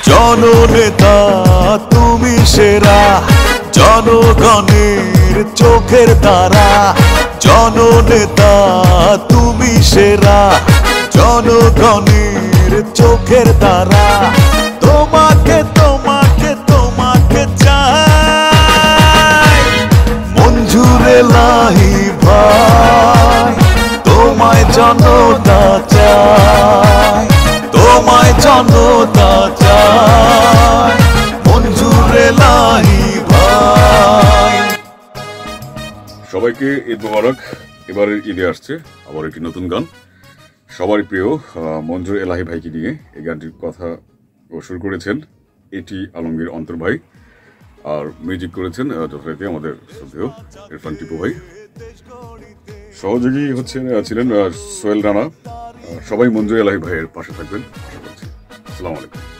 জননেতা তুমি সেরা, জনগণের চোখের তারা। জননেতা তুমি সেরা, জনগণের চোখের তারা। তোমাকে তোমাকে তোমাকে চাই মঞ্জুর এলাহি ভাই, তোমায় জনতা চায়, তোমায় জনতা চায় মঞ্জুর এলাহি ভাই। সবাইকে ঈদ মোবারক। এবারের ঈদে আসছে আবার একটি নতুন গান, সবারই প্রিয় মঞ্জুর এলাহি ভাইকে নিয়ে এই গানটির কথা শুরু করেছেন এটি আলমগীর অন্তর ভাই, আর মিউজিক করেছেন যথারীতি আমাদের শ্রদ্ধেয় ইরফান টিপু ভাই। সহযোগী ছিলেন সোহেল রানা। সবাই মঞ্জুর এলাহি ভাইয়ের পাশে থাকবেন আশা করছি। আসসালামু আলাইকুম।